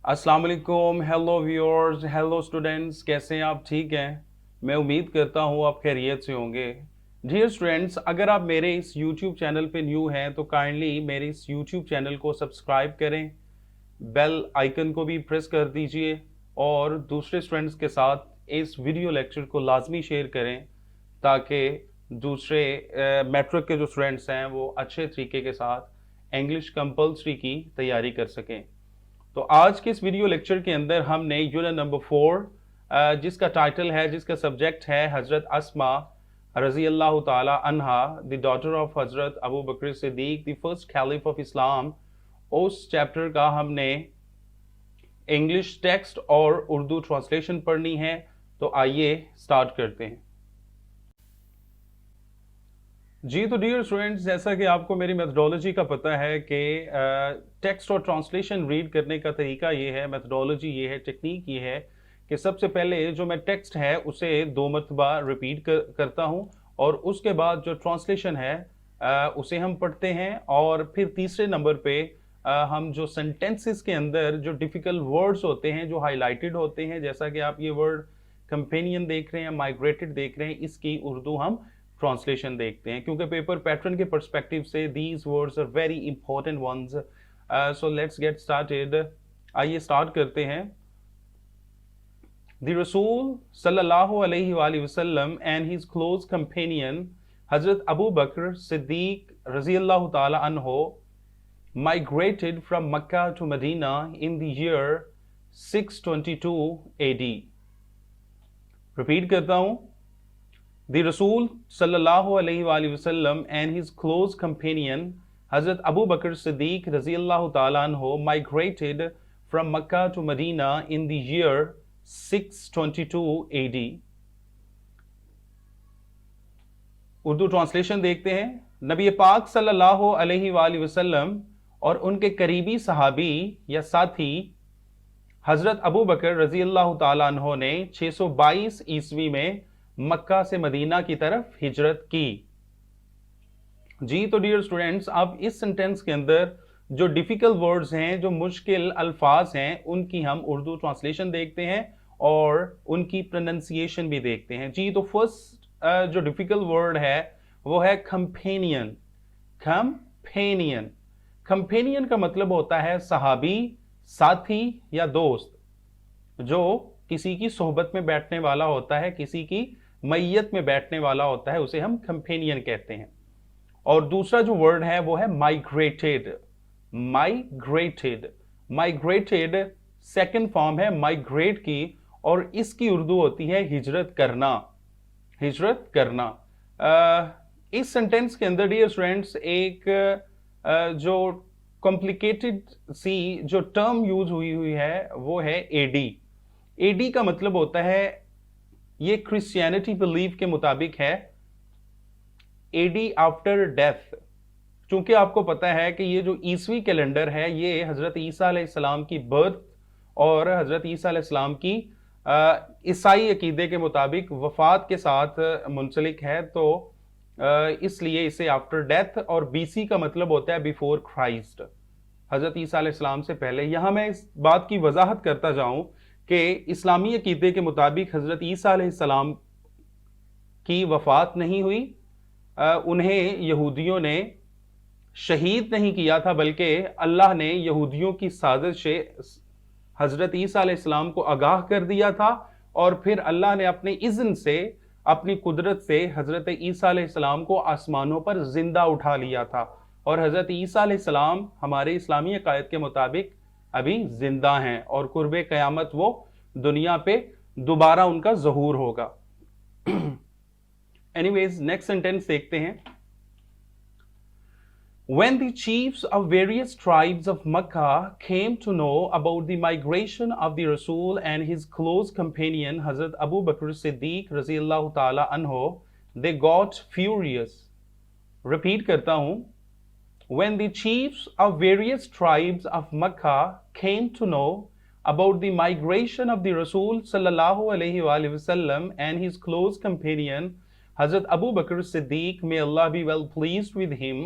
अस्सलाम वालेकुम, hello viewers, hello students, कैसे हैं आप? ठीक हैं? मैं उम्मीद करता हूँ आप खैरियत से होंगे। डियर स्टूडेंट्स, अगर आप मेरे इस यूट्यूब चैनल पे न्यू हैं तो काइंडली मेरे इस यूट्यूब चैनल को सब्सक्राइब करें, बेल आइकन को भी प्रेस कर दीजिए और दूसरे स्टूडेंट्स के साथ इस वीडियो लेक्चर को लाजमी शेयर करें ताकि दूसरे मैट्रिक के जो स्टूडेंट्स हैं वो अच्छे तरीके के साथ इंग्लिश कंपलसरी की तैयारी कर सकें। तो आज के इस वीडियो लेक्चर के अंदर हमने यूनिट नंबर 4 जिसका टाइटल है, जिसका सब्जेक्ट है हजरत अस्मा रजी अल्लाह ताला अन्हा, द डॉटर ऑफ हजरत Abu Bakr Siddiq, the first caliph of Islam, उस चैप्टर का हमने इंग्लिश टेक्स्ट और उर्दू ट्रांसलेशन पढ़नी है। तो आइए स्टार्ट करते हैं। जी तो डियर स्टूडेंट्स, जैसा कि आपको मेरी मेथडोलॉजी का पता है कि टेक्स्ट और ट्रांसलेशन रीड करने का तरीका ये है, मेथडोलॉजी ये है, टेक्निक ये है कि सबसे पहले जो मैं टेक्स्ट है उसे 2 मरतबा रिपीट करता हूँ और उसके बाद जो ट्रांसलेशन है उसे हम पढ़ते हैं और फिर तीसरे नंबर पे हम जो सेंटेंसेस के अंदर जो डिफ़िकल्ट वर्ड्स होते हैं, जो हाईलाइटेड होते हैं, जैसा कि आप ये वर्ड कंपेनियन देख रहे हैं, माइग्रेटेड देख रहे हैं, इसकी उर्दू हम ट्रांसलेशन देखते हैं क्योंकि पेपर पैटर्न के पर्सपेक्टिव से these words are very important ones. So let's get started. आइए स्टार्ट करते हैं। द रसूल सल्लल्लाहु अलैहि वसल्लम and his close companion Hazrat Abu Bakr Siddique रजी अल्लाह ताला अन्हो migrated from Mecca to Medina in the year 622 AD। Repeat करता हूं। The Rasul sallallahu alaihi wasallam and his close companion Hazrat Abu Bakr Siddiq radiallahu ta'ala anhu migrated from Mecca to Medina in the year 622 AD। Urdu translation देखते हैं। नबी पाक सल्लल्लाहु अलैहि वसल्लम और उनके करीबी सहाबी या साथी हजरत अबू बकर रजी अल्लाह ताला अन्हो ने 622 ईस्वी में मक्का से मदीना की तरफ हिजरत की। जी तो डियर स्टूडेंट्स, अब इस सेंटेंस के अंदर जो डिफिकल्ट वर्ड्स हैं, जो मुश्किल अल्फाज हैं, उनकी हम उर्दू ट्रांसलेशन देखते हैं और उनकी प्रोनाउंसिएशन भी देखते हैं। जी तो फर्स्ट जो डिफिकल्ट वर्ड है वो है कंपेनियन। कंपेनियन कंपेनियन का मतलब होता है सहाबी, साथी या दोस्त, जो किसी की सोहबत में बैठने वाला होता है, किसी की मैयत में बैठने वाला होता है, उसे हम कंपेनियन कहते हैं। और दूसरा जो वर्ड है वो है migrated. Migrated migrated second form है माइग्रेट की और इसकी उर्दू होती है हिजरत करना। हिजरत करना। इस सेंटेंस के अंदर डियर स्टूडेंट्स एक जो कॉम्प्लिकेटेड सी जो टर्म यूज हुई है वो है एडी। एडी का मतलब होता है, ये क्रिश्चियनिटी बिलीव के मुताबिक है, एडी आफ्टर डेथ। चूंकि आपको पता है कि ये जो ईसवी कैलेंडर है ये हजरत ईसा अलैहिस्सलाम की बर्थ और हजरत ईसा अलैहिस्सलाम की ईसाई अकीदे के मुताबिक वफात के साथ मुंसलिक है, तो इसलिए इसे आफ्टर डेथ, और बीसी का मतलब होता है बिफोर क्राइस्ट, हजरत ईसा अलैहिस्सलाम से पहले। यहां मैं इस बात की वजाहत करता जाऊं कि इस्लामी अकीदे के मुताबिक हजरत ईसा अलैहिस्सलाम की वफात नहीं हुई, उन्हें यहूदियों ने शहीद नहीं किया था, बल्कि अल्लाह ने यहूदियों की साजिश से हजरत ईसा अलैहिस्सलाम को आगाह कर दिया था और फिर अल्लाह ने अपने इज़्न से, अपनी कुदरत से हजरत ईसा अलैहिस्सलाम को आसमानों पर जिंदा उठा लिया था। और हजरत ईसा अलैहिस्सलाम हमारे इस्लामी अकायद के मुताबिक अभी जिंदा हैं और कुर्बे क़यामत वो दुनिया पे दोबारा उनका ज़हूर होगा। एनीवेज नेक्स्ट सेंटेंस देखते हैं। When the chiefs of various tribes of Makkah came to know about the migration of the Rasul and his close companion Hazrat Abu Bakr Siddiq Raziyallahu Ta'ala Anhu, they got furious. Repeat करता हूँ। When the chiefs of various tribes of Makkah came to know about the migration of the Rasul Sallallahu Alaihi Wasallam and his close companion Hazrat Abu Bakr Siddiq, may Allah be well pleased with him,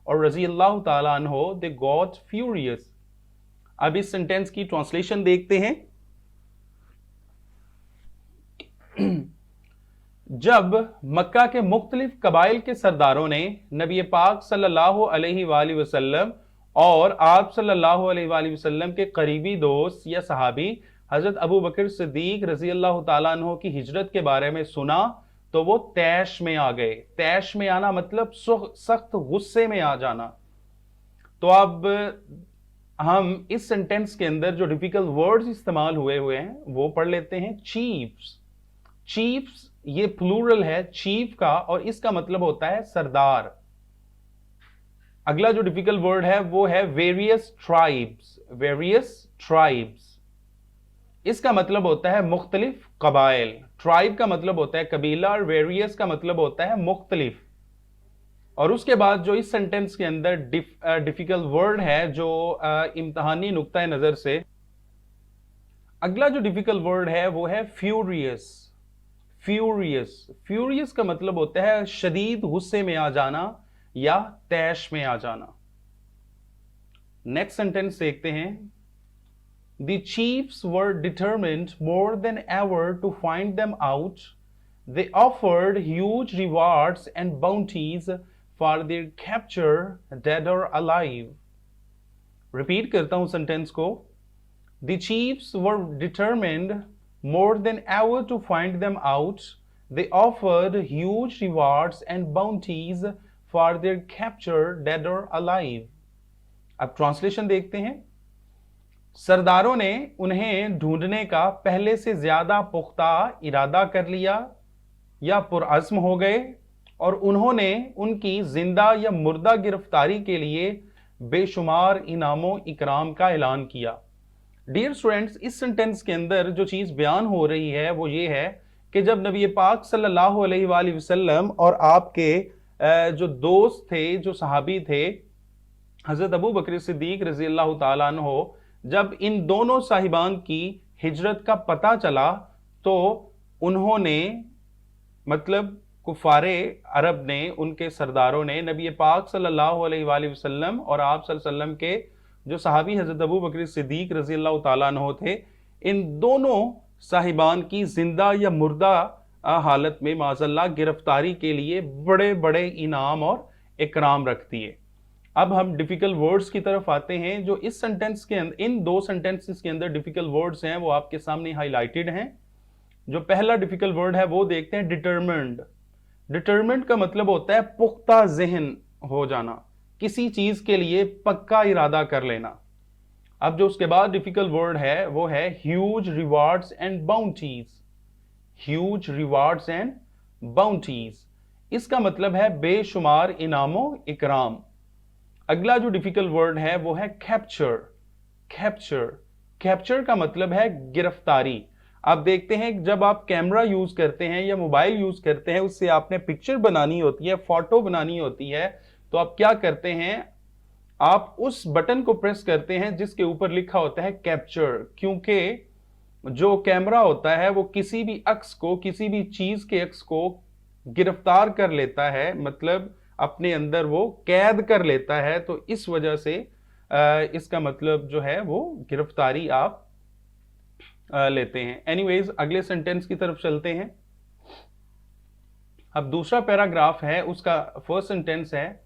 or Raziyallahu Ta'ala Anhu, they got furious. अब इस sentence की translation देखते हैं। जब मक्का के मुख्तलिफ कबाइल के सरदारों ने नबी पाक सल्लल्लाहु अलैहि वसल्लम और आप सल्लल्लाहु अलैहि वसल्लम के करीबी दोस्त या सहाबी हजरत अबू बकर सिद्दीक रजी अल्लाह तआला अन्हु की हिजरत के बारे में सुना तो वो तैश में आ गए। तैश में आना मतलब सख्त गुस्से में आ जाना। तो अब हम इस सेंटेंस के अंदर जो डिफिकल्ट वर्ड्स इस्तेमाल हुए हैं वो पढ़ लेते हैं। चीफ्स, चीफ्स ये प्लूरल है चीफ का और इसका मतलब होता है सरदार। अगला जो डिफिकल्ट वर्ड है वो है वेरियस ट्राइब्स। वेरियस ट्राइब्स इसका मतलब होता है मुख्तलिफ कबाइल। ट्राइब का मतलब होता है कबीला और वेरियस का मतलब होता है मुख्तलिफ। और उसके बाद जो इस सेंटेंस के अंदर डिफिकल्ट वर्ड है जो इम्तहानी नुक्ता नजर से, अगला जो डिफिकल्ट वर्ड है वो है फ्यूरियस। फ्यूरियस, फ्यूरियस का मतलब होता है शदीद गुस्से में आ जाना या तैश में आ जाना। नेक्स्ट सेंटेंस देखते हैं। The chiefs were determined more than ever to find them out. They offered huge rewards and bounties for their capture, dead or alive. Repeat करता हूं सेंटेंस को। The chiefs were determined more than ever to find them out. They offered huge rewards and bounties for their capture, dead or alive. अब translation देखते हैं। सरदारों ने उन्हें ढूंढने का पहले से ज्यादा पुख्ता इरादा कर लिया या पुरअज़्म हो गए और उन्होंने उनकी जिंदा या मुर्दा गिरफ्तारी के लिए बेशुमार इनामों इकराम का ऐलान किया। डियर स्टूडेंट्स, इस सेंटेंस के अंदर जो चीज़ बयान हो रही है वो ये है कि जब नबी पाक सल्लल्लाहु अलैहि वसल्लम और आपके जो दोस्त थे, जो सहाबी थे हज़रत अबू बकर सिद्दीक रज़ी अल्लाह तआला अन्हु, जब इन दोनों साहिबान की हिजरत का पता चला तो उन्होंने मतलब कुफारे अरब ने, उनके सरदारों ने नबी पाक सल्लल्लाहु अलैहि वसल्लम और आप सल्लल्लाहु अलैहि वसल्लम के जो सहाबी हज़रत अबू बकर सिद्दीक रज़ी अल्लाह तआला अन्हु थे, इन दोनों साहिबान की जिंदा या मुर्दा हालत में माज़अल्लाह गिरफ्तारी के लिए बड़े बड़े इनाम और इकराम रख दिए। अब हम डिफिकल्ट वर्ड्स की तरफ आते हैं। जो इस सेंटेंस के अंदर, इन दो सेंटेंसेस के अंदर डिफिकल्ट वर्ड्स हैं वो आपके सामने हाईलाइटेड हैं। जो पहला डिफिकल्ट वर्ड है वो देखते हैं, डिटरमिन्ड। डिटरमिन्ड का मतलब होता है पुख्ता ज़हन हो जाना, किसी चीज के लिए पक्का इरादा कर लेना। अब जो उसके बाद डिफिकल्ट वर्ड है वो है huge rewards and bounties. Huge rewards and bounties इसका मतलब है बेशुमार इनामों इकराम। अगला जो डिफिकल्ट वर्ड है वो है कैप्चर। कैप्चर, कैप्चर का मतलब है गिरफ्तारी। आप देखते हैं जब आप कैमरा यूज करते हैं या मोबाइल यूज करते हैं, उससे आपने पिक्चर बनानी होती है, फोटो बनानी होती है, तो आप क्या करते हैं, आप उस बटन को प्रेस करते हैं जिसके ऊपर लिखा होता है कैप्चर। क्योंकि जो कैमरा होता है वो किसी भी अक्स को, किसी भी चीज के अक्स को गिरफ्तार कर लेता है, मतलब अपने अंदर वो कैद कर लेता है। तो इस वजह से इसका मतलब जो है वो गिरफ्तारी आप लेते हैं। एनीवेज, अगले सेंटेंस की तरफ चलते हैं। अब दूसरा पैराग्राफ है, उसका फर्स्ट सेंटेंस है,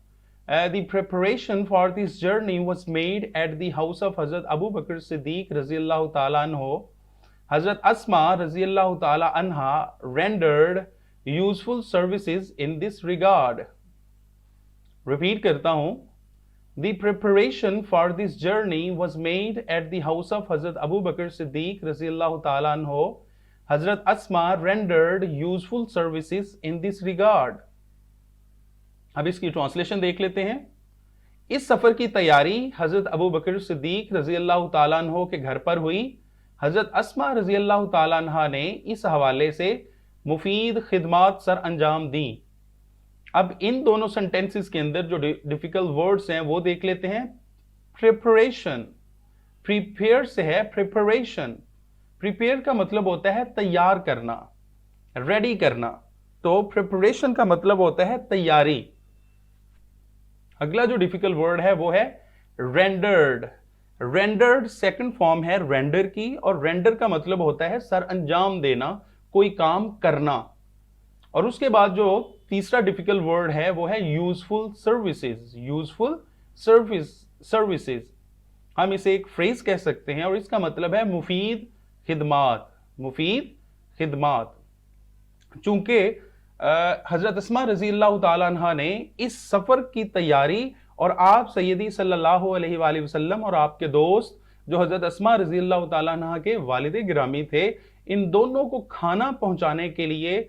the preparation for this journey was made at the house of Hazrat Abu Bakr Siddiq रज़ियल्लाहु ताला अन्हो. Hazrat Asma रज़ियल्लाहु ताला अन्हा rendered useful services in this regard. Repeat करता हूं, the preparation for this journey was made at the house of Hazrat Abu Bakr Siddiq रज़ियल्लाहु ताला अन्हो. Hazrat Asma rendered useful services in this regard. अब इसकी translation देख लेते हैं। इस सफर की तैयारी हजरत अबू बकर सिद्दीक रजी अल्लाह ताला अन्हो के घर पर हुई। हजरत अस्मा रजी अल्लाह ताला अन्हा ने इस हवाले से मुफीद खिदमात सर अंजाम दी। अब इन दोनों सेंटेंसेस के अंदर जो डिफिकल्ट वर्ड्स हैं वो देख लेते हैं। प्रिपरेशन, प्रिपेयर से है प्रिपरेशन। प्रिपेयर का मतलब होता है तैयार करना, रेडी करना, तो प्रिपरेशन का मतलब होता है तैयारी। अगला जो डिफिकल्ट वर्ड है वो है रेंडर्ड। रेंडर्ड सेकंड फॉर्म है रेंडर की, और रेंडर का मतलब होता है सर अंजाम देना, कोई काम करना। और उसके बाद जो तीसरा डिफिकल्ट वर्ड है वो है यूजफुल सर्विसेज। यूजफुल सर्विसेज हम इसे एक फ्रेज कह सकते हैं, और इसका मतलब है मुफीद खिदमात। मुफीद खिदमात। चूंकि हजरत अस्मा रजी अल्लाह ताला अन्हा ने इस सफर की तैयारी और आप सैयदी सल्लल्लाहु अलैहि वसल्लम और आपके दोस्त जो हजरत अस्मा रजी अल्लाह ताला अन्हा के वालिद गिरामी थे, इन दोनों को खाना पहुंचाने के लिए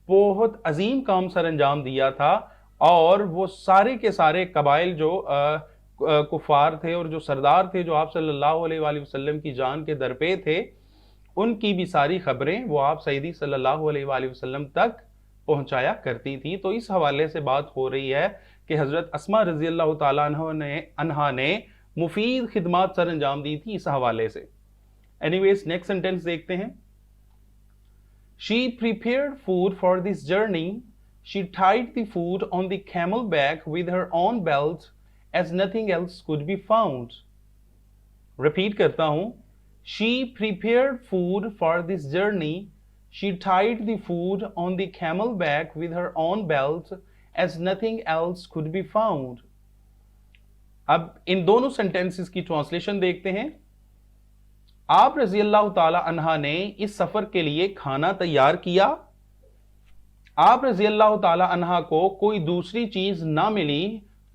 बहुत अजीम काम सर अंजाम दिया था। और वो सारे के सारे कबाइल जो कुफार थे और जो सरदार थे जो आप सल्लल्लाहु अलैहि वसल्लम की जान के दरपे थे, उनकी भी सारी खबरें वो आप सैयदी सल्लल्लाहु अलैहि वसल्लम तक पहुंचाया करती थी। तो इस हवाले से बात हो रही है कि हजरत अस्मा रजी अल्लाह ताला अन्हा ने मुफीद खिदमात सर अंजाम दी थी इस हवाले से। एनीवेज नेक्स्ट सेंटेंस देखते हैं। She prepared food for this journey. She tied the food on the camel back with her own belt as nothing else could be found. Repeat करता हूं। She prepared food for this journey. She tied the food on the camel back with her own belt as nothing else could be found. अब इन दोनों sentences की translation देखते हैं। आप रजी अल्लाह ताला अन्हा ने इस सफर के लिए खाना तैयार किया। आप रजी अल्लाह ताला अन्हा को कोई दूसरी चीज ना मिली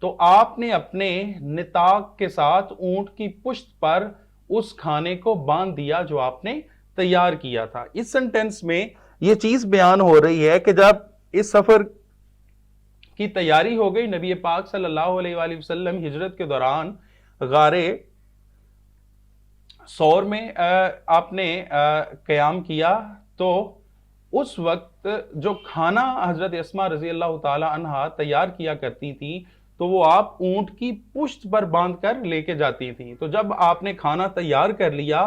तो आपने अपने निताक के साथ ऊंट की पुश्त पर उस खाने को बांध दिया जो आपने तैयार किया था। इस सेंटेंस में यह चीज बयान हो रही है कि जब इस सफर की तैयारी हो गई, नबी पाक सल्लल्लाहु अलैहि वसल्लम हिजरत के दौरान गारे सौर में आपने क़याम किया, तो उस वक्त जो खाना हजरत अस्मा रजी अल्लाह ताला अन्हा तैयार किया करती थी तो वो आप ऊंट की पुश्त पर बांधकर लेके जाती थी। तो जब आपने खाना तैयार कर लिया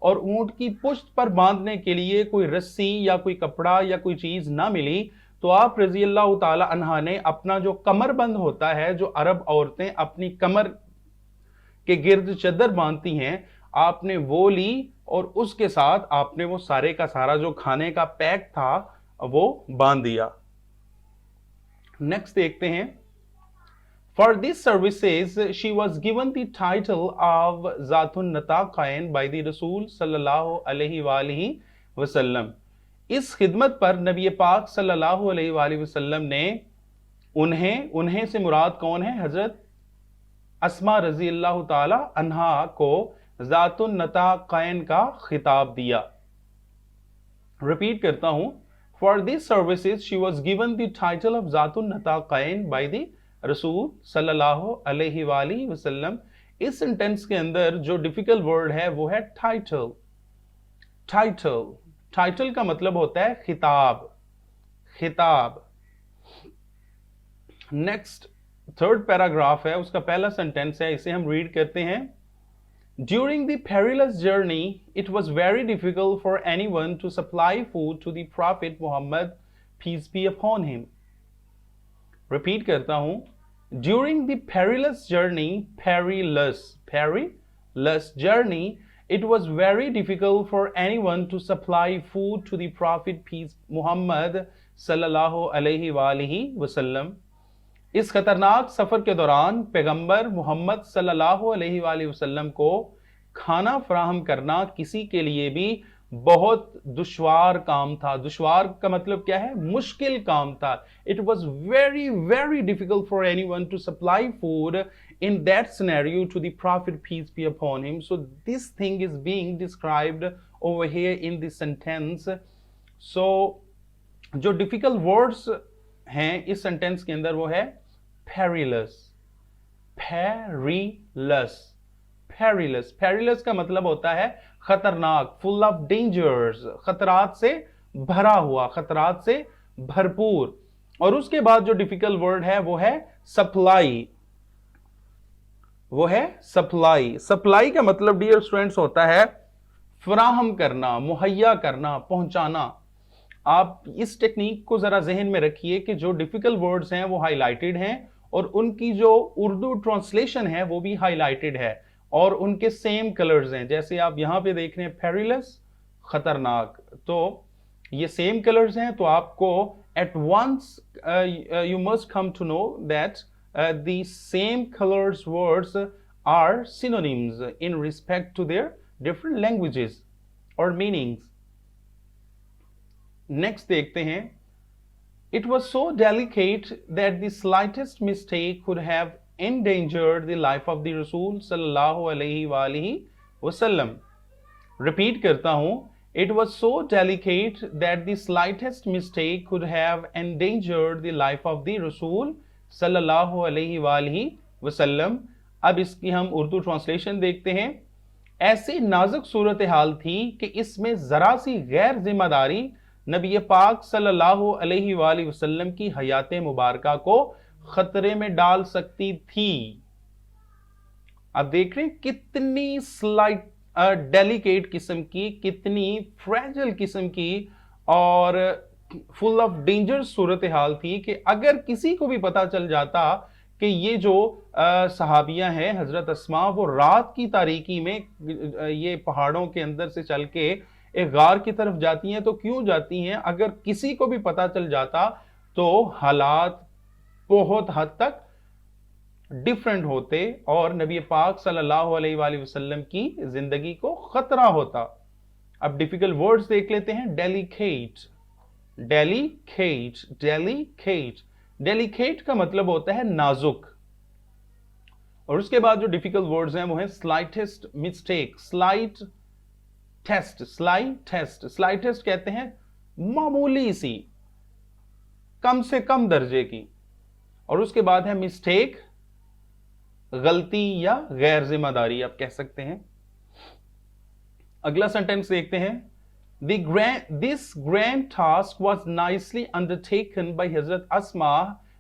और ऊंट की पुश्त पर बांधने के लिए कोई रस्सी या कोई कपड़ा या कोई चीज ना मिली, तो आप रजी अल्लाह ताला अन्हा ने अपना जो कमरबंद होता है, जो अरब औरतें अपनी कमर के गिर्द चद्दर बांधती हैं, आपने वो ली और उसके साथ आपने वो सारे का सारा जो खाने का पैक था वो बांध दिया। नेक्स्ट देखते हैं। For this services she was given the title of जातुन नताक़ैन बाय द रसूल सल्लल्लाहु अलैहि वसल्लम। इस खिदमत पर नबी पाक सल्लल्लाहु अलैहि वसल्लम ने उन्हें से मुराद कौन है? हजरत अस्मा रजी अल्लाह ताला अन्हा को जातुन नताक़ैन का खिताब दिया। रिपीट करता हूं। For this services she was given the title of जातुन नताक़ैन बाय द रसूल सल्लल्लाहु अलैहि वसल्लम। इस सेंटेंस के अंदर जो डिफिकल्ट वर्ड है वो है टाइटल। टाइटल टाइटल का मतलब होता है खिताब, खिताब। नेक्स्ट थर्ड पैराग्राफ है, उसका पहला सेंटेंस है, इसे हम रीड करते हैं। During the perilous journey, it was very difficult for anyone to supply food to the Prophet Muhammad, peace be upon him. Repeat करता हूं। During the perilous journey, perilous journey, it was very difficult for anyone to supply food to the Prophet, peace Muhammad sallallahu alaihi wasallam. इस खतरनाक सफर के दौरान पैगंबर मोहम्मद सल्लल्लाहु अलैहि वसल्लम को खाना फराहम करना किसी के लिए भी बहुत दुश्वार काम था। दुश्वार का मतलब क्या है? मुश्किल काम था। It was very very difficult for anyone to supply food in that scenario to the prophet peace be upon him. So this thing is being described over here in this sentence. So जो difficult words हैं इस sentence के अंदर वो है perilous, perilous, perilous, perilous का मतलब होता है खतरनाक, full of dangers, खतरात से भरा हुआ, खतरात से भरपूर। और उसके बाद जो डिफिकल्ट वर्ड है वो है सप्लाई, वो है सप्लाई। सप्लाई का मतलब डियर स्टूडेंट्स होता है फराहम करना, मुहैया करना, पहुंचाना। आप इस टेक्निक को जरा जहन में रखिए कि जो डिफिकल्ट वर्ड्स हैं वो हाईलाइटेड हैं और उनकी जो उर्दू ट्रांसलेशन है वो भी हाईलाइटेड है। और उनके सेम कलर्स हैं। जैसे आप यहां पे देख रहे हैं पेरिलस, खतरनाक, तो ये सेम कलर्स हैं, तो आपको at once you must come to know that the same colours words are synonyms in respect to their different languages or meanings. Next देखते हैं, it was so delicate that the slightest mistake could have endangered the life of the Rasul sallallahu alaihi wasallam. Repeat करता हूं, it was so delicate that the slightest mistake could have endangered the life of the Rasul sallallahu alaihi wasallam. अब इसकी हम Urdu translation देखते हैं। ऐसी नाजुक सूरत हाल थी कि इसमें जरा सी गैर जिम्मेदारी नबी पाक सल्लल्लाहु अलैहि वसल्लम की हयात मुबारका को खतरे में डाल सकती थी। अब देख रहे हैं कितनी स्लाइट डेलिकेट किस्म की, कितनी फ्रेजाइल किस्म की और फुल ऑफ डेंजर सूरत हाल थी कि अगर किसी को भी पता चल जाता कि ये जो सहाबियां हैं हजरत अस्मा, वो रात की तारीकी में ये पहाड़ों के अंदर से चल के एक गार की तरफ जाती हैं, तो क्यों जाती हैं, अगर किसी को भी पता चल जाता तो हालात बहुत हद तक डिफरेंट होते और नबी पाक सल्लल्लाहु अलैहि वसल्लम की जिंदगी को खतरा होता। अब डिफिकल्ट वर्ड्स देख लेते हैं। डेलिकेट, डेलिकेट, डेलिकेट, डेलिकेट का मतलब होता है नाजुक। और उसके बाद जो डिफिकल्ट वर्ड्स हैं वो है slightest mistake, slight test, slight test, slightest कहते हैं मामूली सी, कम से कम दर्जे की। और उसके बाद है मिस्टेक, गलती या गैर जिम्मेदारी आप कह सकते हैं। अगला सेंटेंस देखते हैं। This grand task was nicely undertaken by Hazrat Asma,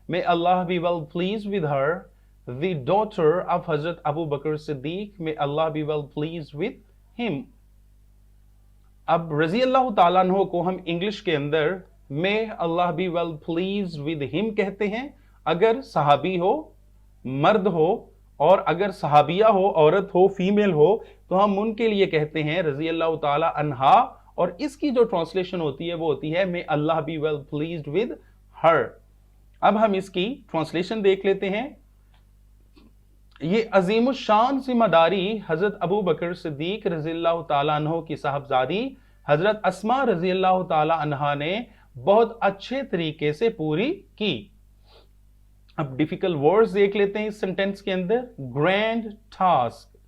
may Allah be well pleased with her, the daughter of Hazrat Abu Bakr Siddiq, may Allah be well pleased with him. अब रजी अल्लाह ताला अन्हु को हम English के अंदर may Allah be well pleased with him कहते हैं अगर सहाबी हो, मर्द हो, और अगर सहाबिया हो, औरत हो, फीमेल हो, तो हम उनके लिए कहते हैं रजी अल्लाह ताला अन्हा। और इसकी जो ट्रांसलेशन होती है वो होती है may Allah be well pleased with her. अब हम इसकी ट्रांसलेशन देख लेते हैं। ये अजीम शान जिम्मेदारी हजरत अबू बकर सिद्दीक रजी अल्लाह ताला अन्हो की साहबजादी हजरत अस्मा रजी अल्लाह ताला अन्हा ने बहुत अच्छे तरीके से पूरी की। अब डिफिकल्ट वर्ड्स देख लेते हैं इस सेंटेंस के अंदर। Grand task,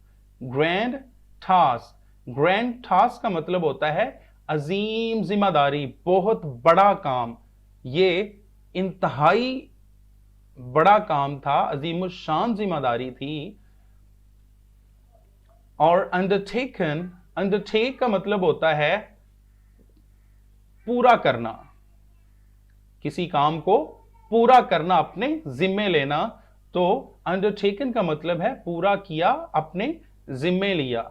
grand task, grand task का मतलब होता है अजीम जिम्मेदारी, बहुत बड़ा काम। ये इंतहाई बड़ा काम था, अजीम शान जिम्मेदारी थी। और अंडरटेकन, अंडरटेक का मतलब होता है पूरा करना, किसी काम को पूरा करना, अपने जिम्मे लेना। तो अंडरटेकन का मतलब है पूरा किया, अपने जिम्मे लिया।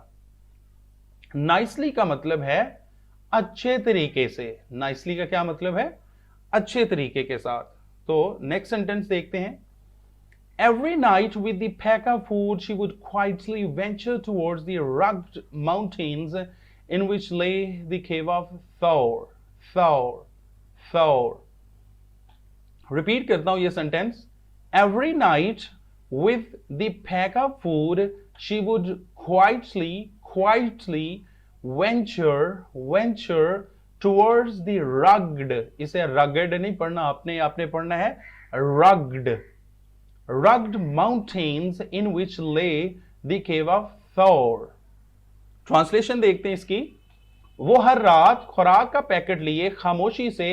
नाइसली का मतलब है अच्छे तरीके से। नाइसली का क्या मतलब है? अच्छे तरीके के साथ। तो नेक्स्ट सेंटेंस देखते हैं। Every night with the pack of food she would quietly venture towards the rugged mountains in which lay the cave of Thawr. Thawr, Thawr. Repeat करता हूं ये sentence. Every night with the pack of food she would quietly venture towards the rugged, इसे rugged नहीं पढ़ना आपने पढ़ना है rugged mountains in which lay the cave of Thawr. Translation देखते हैं इसकी। वो हर रात खुराक का पैकेट लिए खामोशी से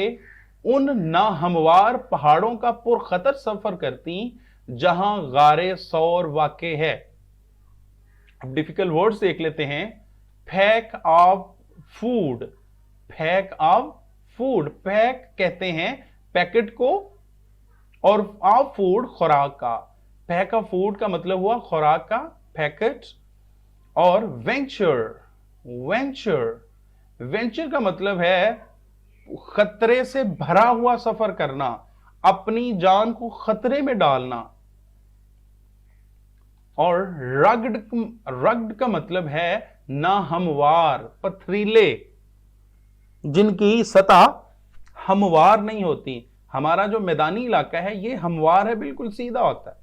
उन नाहमवार पहाड़ों का पुरखतर सफर करती जहां गारे सौर वाक़े है। अब डिफिकल्ट वर्ड्स देख लेते हैं। Pack of food, pack of food, pack कहते हैं पैकेट को, और ऑफ फूड खुराक का। पैक ऑफ फूड का मतलब हुआ खुराक का पैकेट। और वेंचर, वेंचर का मतलब है खतरे से भरा हुआ सफर करना, अपनी जान को खतरे में डालना। और रग्ड का मतलब है ना हमवार, पथरीले, जिनकी सतह हमवार नहीं होती। हमारा जो मैदानी इलाका है ये हमवार है, बिल्कुल सीधा होता है,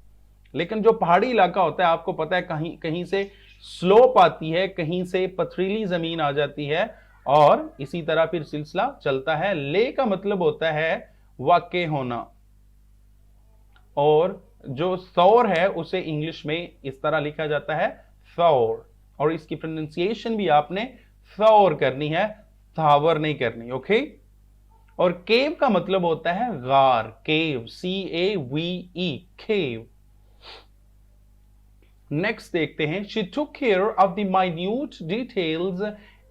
लेकिन जो पहाड़ी इलाका होता है आपको पता है कहीं कहीं से स्लोप आती है, कहीं से पथरीली जमीन आ जाती है, और इसी तरह फिर सिलसिला चलता है। ले का मतलब होता है वाक़े होना, और जो सौर है उसे इंग्लिश में इस तरह लिखा जाता है सौर, और इसकी प्रोनाउंसिएशन भी आपने सौर करनी है, थावर नहीं करनी। ओके। और केव का मतलब होता है गार, केव, CAVE, केव। नेक्स्ट देखते हैं, she took care of the minute details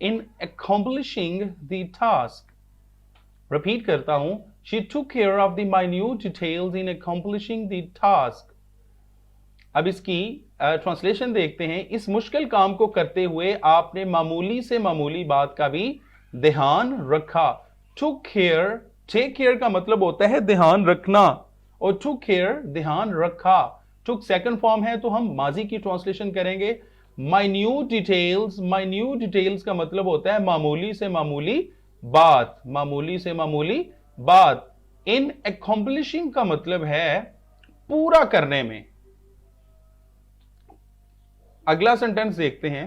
in accomplishing the task. Repeat करता हूं, she took care of the minute details in accomplishing the task. अब इसकी ट्रांसलेशन देखते हैं, इस मुश्किल काम को करते हुए आपने मामूली से मामूली बात का भी ध्यान रखा। टुक केयर, टेक केयर का मतलब होता है ध्यान रखना, और टुक केयर ध्यान रखा। टुक सेकंड फॉर्म है तो हम माजी की ट्रांसलेशन करेंगे। माइन्यूट डिटेल्स, माइन्यूट डिटेल्स का मतलब होता है मामूली से मामूली बात, मामूली से मामूली बात। इन अकॉम्प्लिशिंग का मतलब है पूरा करने में। अगला सेंटेंस देखते हैं,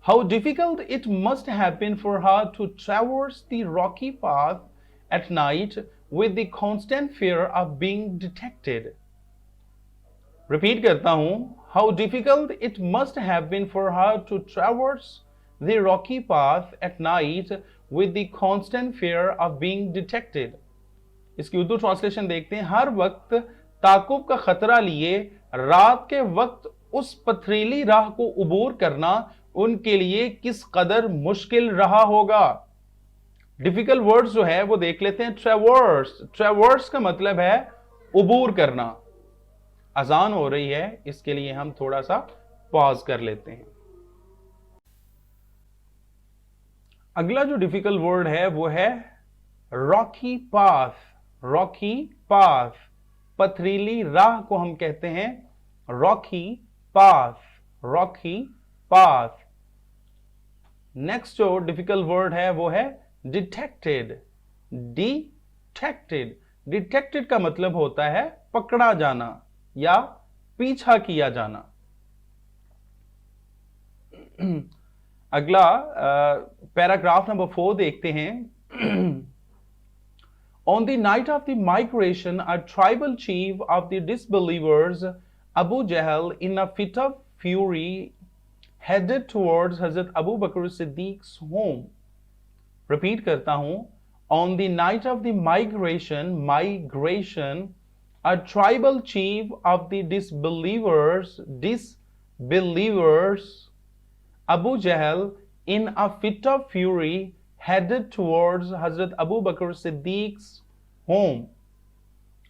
How difficult it must have been for her to traverse the rocky path at night with the constant fear of being detected. Repeat करता हूं, How difficult it must have been for her to traverse the rocky path at night with the constant fear of being detected. इसकी Urdu translation देखते हैं, हर वक्त ताकुब का खतरा लिए रात के वक्त उस पथरीली राह को उबूर करना उनके लिए किस कदर मुश्किल रहा होगा। डिफिकल्ट वर्ड्स जो है वो देख लेते हैं। ट्रेवर्स, ट्रेवर्स का मतलब है उबूर करना। अजान हो रही है, इसके लिए हम थोड़ा सा पॉज कर लेते हैं। अगला जो डिफिकल्ट वर्ड है वो है रॉकी पाथ, रॉकी पाथ, पथरीली राह को हम कहते हैं Rocky path, Rocky path. Next जो डिफिकल्ट वर्ड है वो है डिटेक्टेड, डिटेक्टेड। डिटेक्टेड का मतलब होता है पकड़ा जाना या पीछा किया जाना। अगला पैराग्राफ नंबर 4 देखते हैं। On the night of the migration, a tribal chief of the disbelievers, Abu Jahl, in a fit of fury, headed towards Hazrat Abu Bakr Siddiq's home. Repeat करता हूं, on the night of the migration, a tribal chief of the disbelievers, Abu Jahl, in a fit of fury, headed towards Hazrat Abu Bakr Siddiq's home.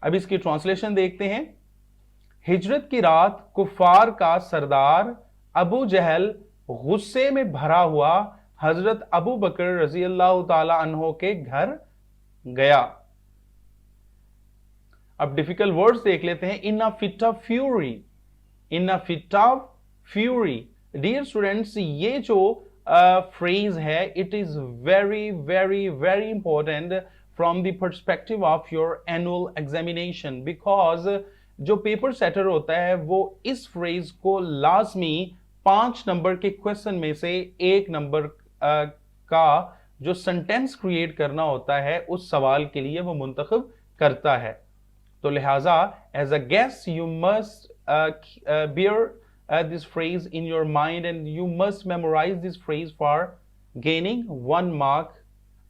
अब इसकी translation देखते हैं। हिजरत की रात कुफार का सरदार अबू जहल गुस्से में भरा हुआ हजरत अबू बकर रजी अल्लाह ताला अन्हो के घर गया। अब डिफिकल्ट वर्ड्स देख लेते हैं। In a fit of fury, in a fit of fury. Dear students, ये जो फ्रेज है, it is very very very important from the perspective of your annual examination, because जो पेपर सेटर होता है वो इस फ्रेज को लाजमी 5 नंबर के क्वेश्चन में से 1 नंबर का जो सेंटेंस क्रिएट करना होता है उस सवाल के लिए वो मुंतखब करता है। तो लिहाजा as a guest you must bear this phrase in your mind and you must memorise this phrase for gaining 1 mark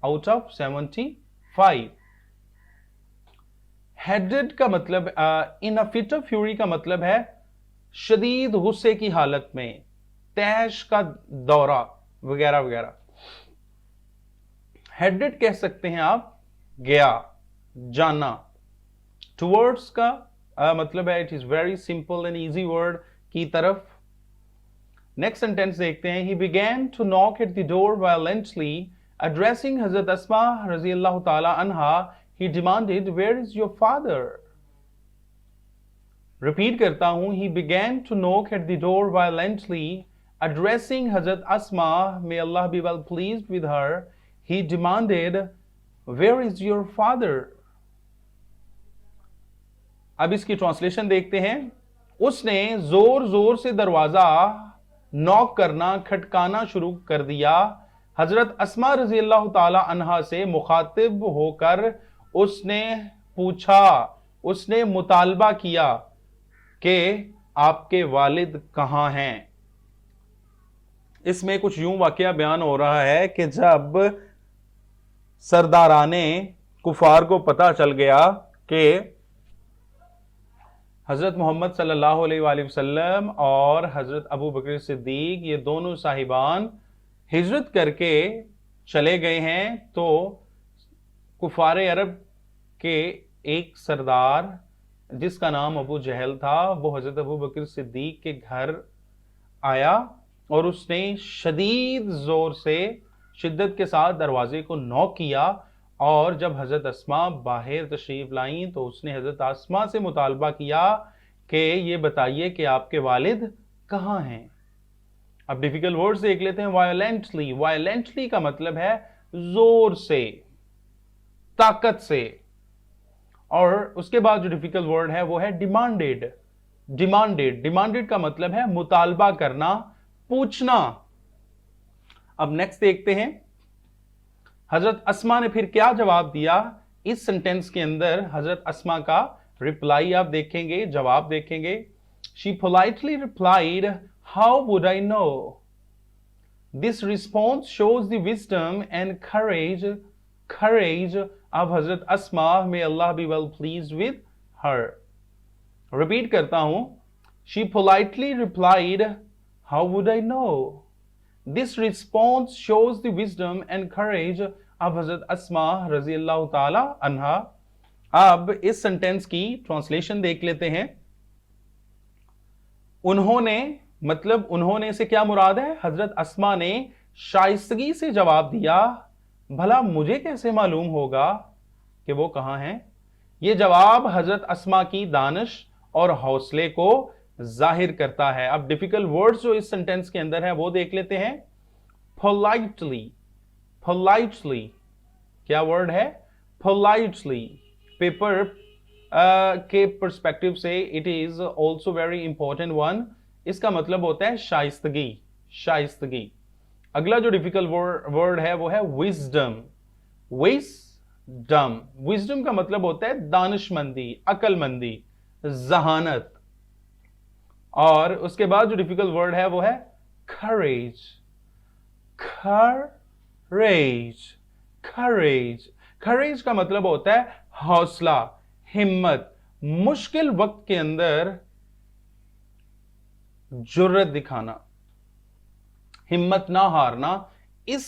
out of 75। Headed का मतलब, in a fit of fury का मतलब है शदीद गुस्से की हालत में, तैश का दौरा वगैरह वगैरह। हेडेड कह सकते हैं आप गया, जाना। टुवर्ड्स का मतलब है it is very simple and easy word, की तरफ। नेक्स्ट सेंटेंस देखते हैं। He began to knock at the door violently, addressing Hazrat Asma रजी अल्लाह ताला अन्हा, he demanded, where is your father? Repeat करता हूं, he began to knock at the door violently, addressing Hazrat Asma, may Allah be well pleased with her. He demanded, where is your father? अब इसकी translation देखते हैं। उसने जोर जोर से दरवाजा नॉक करना, खटकाना शुरू कर दिया। हजरत अस्मा रजी अल्लाह ताला अन्हा से मुखातिब होकर उसने पूछा, उसने मुतालबा किया कि आपके वालिद कहां हैं। इसमें कुछ यूं वाकया बयान हो रहा है कि जब सरदाराने कुफार को पता चल गया कि हजरत मोहम्मद सल्लल्लाहु अलैहि वसल्लम और हजरत अबू बकर सिद्दीक ये दोनों साहिबान हिजरत करके चले गए हैं, तो कुफारे अरब के एक सरदार जिसका नाम अबू जहल था, वो हजरत अबू बकर सिद्दीक के घर आया और उसने शदीद जोर से, शिद्दत के साथ दरवाजे को नॉक किया। और जब हजरत अस्मा बाहर तशरीफ लाईं तो उसने हजरत अस्मा से मुतालबा किया कि ये बताइए कि आपके वालिद कहाँ हैं। अब डिफिकल्ट वर्ड्स देख लेते हैं। वायलेंटली, वायलेंटली का मतलब है जोर से, ताकत से। और उसके बाद जो डिफिकल्ट वर्ड है वो है डिमांडेड। डिमांडेड, डिमांडेड का मतलब है मुतालबा करना, पूछना। अब नेक्स्ट देखते हैं हजरत अस्मा ने फिर क्या जवाब दिया। इस सेंटेंस के अंदर हजरत अस्मा का रिप्लाई आप देखेंगे, जवाब देखेंगे। She politely replied, how would I know. This response shows the wisdom and courage of हजरत Asma, may Allah be well pleased with her. Repeat करता हूं, she politely replied, how would I know. This response shows the wisdom and courage of Hazrat Asma रज़ियल्लाहु ताला अन्हा। अब इस sentence की translation देख लेते हैं। उन्होंने, मतलब उन्होंने से क्या मुराद है? हजरत अस्मा ने शाइस्तगी से जवाब दिया, भला मुझे कैसे मालूम होगा कि वो कहां हैं। यह जवाब हजरत अस्मा की दानिश और हौसले को जाहिर करता है। अब डिफिकल्ट वर्ड्स जो इस सेंटेंस के अंदर है वो देख लेते हैं। पोलाइटली, पोलाइटली क्या वर्ड है? पोलाइटली। पेपर के परस्पेक्टिव से it is also very important one. इसका मतलब होता है शाइस्तगी, शाइस्तगी। अगला जो डिफिकल्ट वर्ड है वो है विजडम। विजडम, विजडम का मतलब होता है दानिशमंदी, अकलमंदी, जहानत। और उसके बाद जो डिफिकल्ट वर्ड है वो है करेज। करेज, करेज, करेज का मतलब होता है हौसला, हिम्मत, मुश्किल वक्त के अंदर जुर्रत दिखाना, हिम्मत ना हारना। इस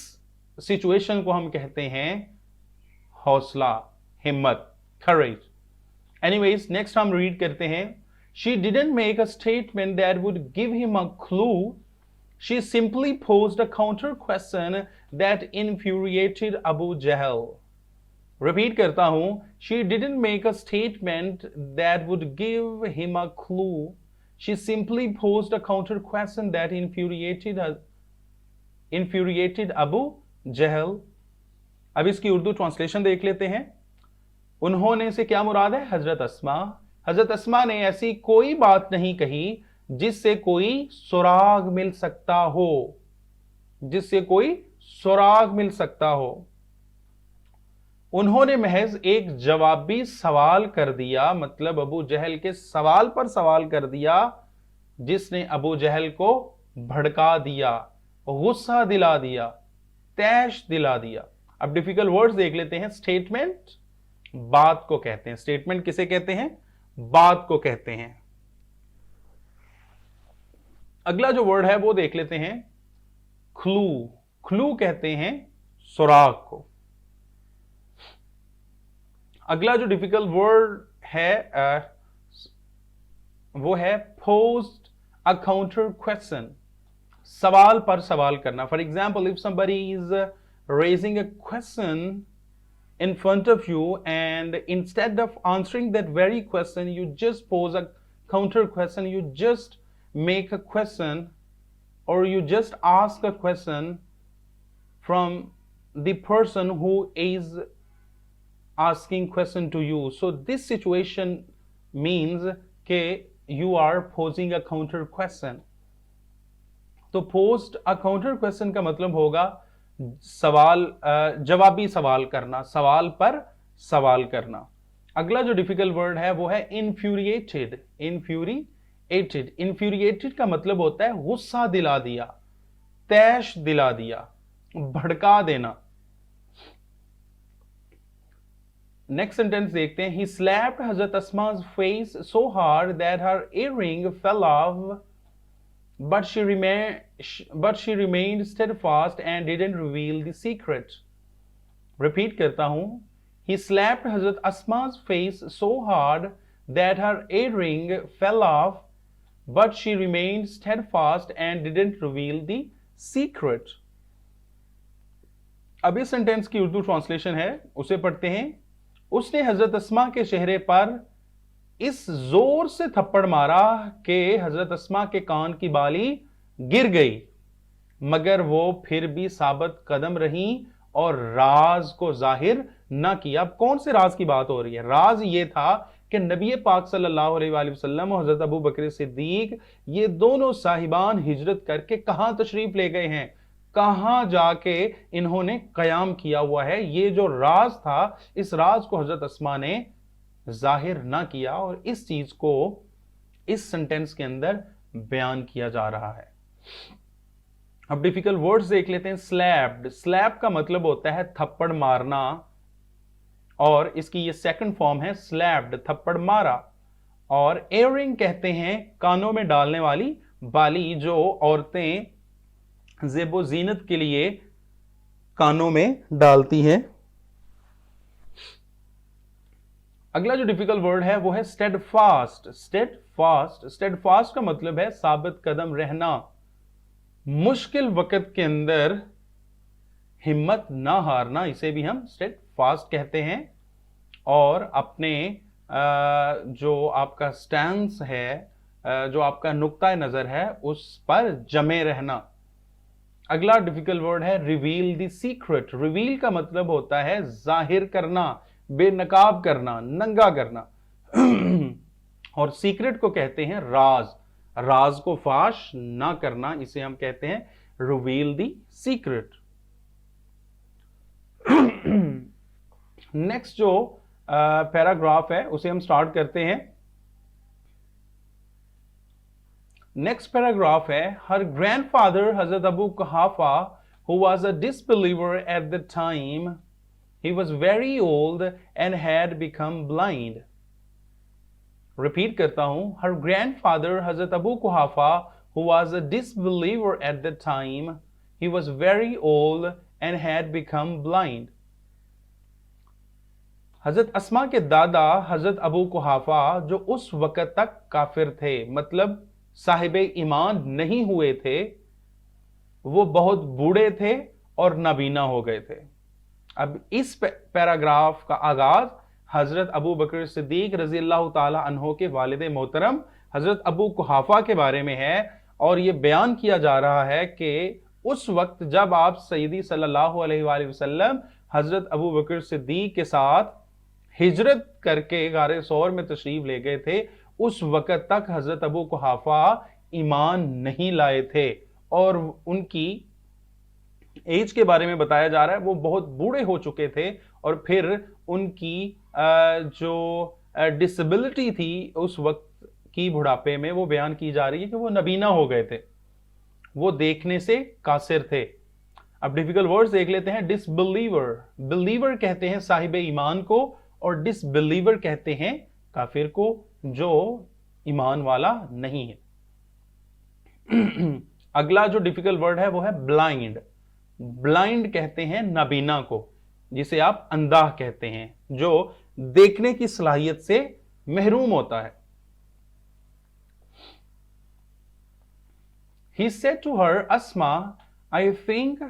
सिचुएशन को हम कहते हैं हौसला, हिम्मत, करेज। एनीवेज नेक्स्ट हम रीड करते हैं। She didn't make a statement that would give him a clue. She simply posed a counter question that infuriated Abu Jahl. Repeat करता हूं। She didn't make a statement that would give him a clue. She simply posed a counter question that infuriated Abu Jahl. अब इसकी Urdu translation देख लेते हैं। उन्होंने से क्या मुराद है? हजरत अस्मा। हजरत अस्मा ने ऐसी कोई बात नहीं कही जिससे कोई सुराग मिल सकता हो, जिससे कोई सुराग मिल सकता हो। उन्होंने महज एक जवाबी सवाल कर दिया, मतलब अबू जहल के सवाल पर सवाल कर दिया, जिसने अबू जहल को भड़का दिया, गुस्सा दिला दिया, तैश दिला दिया। अब डिफिकल्ट वर्ड्स देख लेते हैं। स्टेटमेंट, बात को कहते हैं। स्टेटमेंट किसे कहते हैं? बात को कहते हैं। अगला जो वर्ड है वो देख लेते हैं। क्लू, क्लू कहते हैं सुराग को। अगला जो डिफिकल्ट वर्ड है वो है पोस्ट अ काउंटर क्वेश्चन, सवाल पर सवाल करना। For example, if somebody is raising a question in front of you and instead of answering that very question you just pose a counter question, you just make a question or you just ask a question from the person who is asking question to you. So this situation means that you are posing a counter question. तो post अ counter question का मतलब होगा सवाल, जवाबी सवाल करना, सवाल पर सवाल करना. अगला जो डिफिकल्ट वर्ड है वो है इन्फ्यूरिएटेड. इन्फ्यूरिएटेड, इन्फ्यूरिएटेड का मतलब होता है गुस्सा दिला दिया, तैश दिला दिया, भड़का देना. नेक्स्ट सेंटेंस देखते हैं. ही स्लैप्ड हजरत Asma's face so hard that her earring fell off but she remained steadfast and didn't reveal the secret. Repeat करता हूं. He slapped Hazrat Asma's face so hard that her earring fell off, but she remained steadfast and didn't reveal the secret. अब इस sentence की Urdu translation है, उसे पढ़ते हैं. उसने हजरत अस्मा के चेहरे पर इस जोर से थप्पड़ मारा कि हजरत अस्मा के कान की बाली गिर गई, मगर वो फिर भी साबित कदम रही और राज को जाहिर ना किया. अब कौन से राज की बात हो रही है? राज ये था कि नबी पाक सल्लल्लाहु अलैहि वसल्लम और हजरत अबू बकर सिद्दीक ये दोनों साहिबान हिजरत करके कहां तशरीफ ले गए हैं, कहां जाके इन्होंने कयाम किया हुआ है. ये जो राज था, इस राज को हजरत अस्मा ने जाहिर ना किया और इस चीज को इस सेंटेंस के अंदर बयान किया जा रहा है. अब डिफिकल्ट वर्ड्स देख लेते हैं. स्लैप्ड, स्लैप का मतलब होता है थप्पड़ मारना और इसकी ये सेकंड फॉर्म है स्लैप्ड, थप्पड़ मारा. और इयररिंग कहते हैं कानों में डालने वाली बाली जो औरतें ज़ेबो जीनत के लिए कानों में डालती हैं. अगला जो डिफिकल्ट वर्ड है वो है स्टेडफास्ट. स्टेडफास्ट, स्टेडफास्ट का मतलब है साबित कदम रहना, मुश्किल वक्त के अंदर हिम्मत ना हारना, इसे भी हम स्टेडफास्ट कहते हैं. और अपने जो आपका स्टैंस है, जो आपका नुक्ता नजर है, उस पर जमे रहना. अगला डिफिकल्ट वर्ड है रिवील द सीक्रेट. रिवील का मतलब होता है जाहिर करना, बेनकाब करना, नंगा करना. और सीक्रेट को कहते हैं राज, राज को फाश ना करना, इसे हम कहते हैं रिवील द सीक्रेट. नेक्स्ट जो पैराग्राफ है उसे हम स्टार्ट करते हैं. नेक्स्ट पैराग्राफ है हर ग्रैंडफादर हजरत Abu Quhafa who was a disbeliever at the time. He was very old and had become blind. Repeat करता हूं. Her grandfather Hazrat Abu Quhafa, who was a disbeliever at the time, he was very old and had become blind. हजरत अस्मा के दादा हजरत Abu कुहाफा जो उस वक्त तक काफिर थे, मतलब साहिबे ईमान नहीं हुए थे, वो बहुत बूढ़े थे और नाबीना हो गए थे. अब इस पैराग्राफ का आगाज हजरत अबू बकर सिद्दीक रजी अल्लाह ताला अन्हो के वालिद मोहतरम हजरत अबू कुहाफा के बारे में है. और यह बयान किया जा रहा है कि उस वक्त जब आप सैयदी सल्लल्लाहु अलैहि वसल्लम हजरत अबू बकर सिद्दीक के साथ हिजरत करके गारे सौर में तशरीफ ले गए थे, उस वक्त तक हजरत अबू कुहाफा ईमान नहीं लाए थे और उनकी एज के बारे में बताया जा रहा है वो बहुत बूढ़े हो चुके थे. और फिर उनकी जो डिसेबिलिटी थी उस वक्त की बुढ़ापे में, वो बयान की जा रही है कि वो नबीना हो गए थे, वो देखने से कासिर थे. अब डिफिकल्ट वर्ड्स देख लेते हैं. डिसबिलीवर, बिलीवर कहते हैं साहिब ईमान को और डिसबिलीवर कहते हैं काफिर को जो ईमान वाला नहीं है. अगला जो डिफिकल्ट वर्ड है वो है ब्लाइंड. ब्लाइंड कहते हैं नाबीना को, जिसे आप अंधा कहते हैं, जो देखने की सलाहियत से महरूम होता है. He said to her, Asma, I think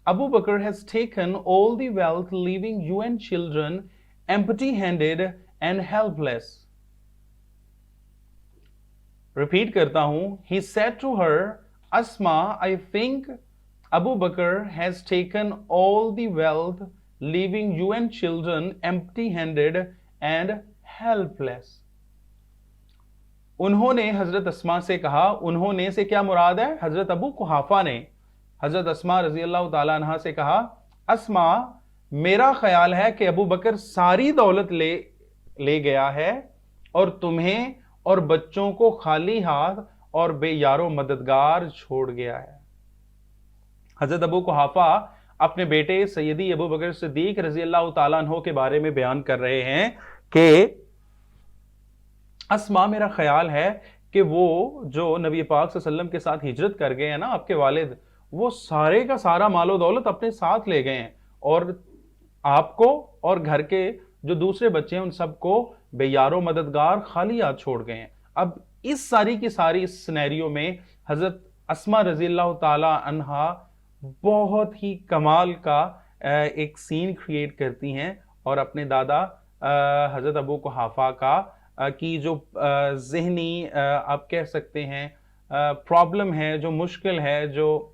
Abu Bakr has taken all the wealth, leaving you and children empty-handed and helpless. Repeat करता हूं, he said to her, Asma, I think Abu Bakr has taken all the wealth, leaving you and children empty-handed and helpless. उन्होंने हजरत अस्मा से कहा, उन्होंने से क्या मुराद है? हजरत Abu कुहाफा ने हजरत अस्मा रजी अल्लाह तआला अन्हा से कहा, अस्मा, मेरा ख्याल है कि अबू बकर सारी दौलत ले गया है और तुम्हें और बच्चों को खाली हाथ और बेयारो मददगार छोड़ गया है। हजरत अबू कुहाफा अपने बेटे सैयदी अबू बकर सिद्दीक रजी अल्लाह तआला अन्हु के बारे में बयान कर रहे हैं कि अस्मा, मेरा ख्याल है कि वो जो नबी पाक सल्लल्लाहु अलैहि वसल्लम के साथ हिजरत कर गए हैं ना, आपके वालिद, वो सारे का सारा मालो दौलत अपने साथ ले गए हैं और आपको और घर के जो दूसरे बच्चे हैं उन सबको बेयारो मददगार खाली हाथ छोड़ गए हैं। अब इस सारी की सारी इस सिनेरियो में हजरत अस्मा रजी अल्लाह तआला अन्हा बहुत ही कमाल का एक सीन क्रिएट करती हैं और अपने दादा हजरत अबू कुहाफा की जो जहनी आप कह सकते हैं प्रॉब्लम है, जो मुश्किल है, जो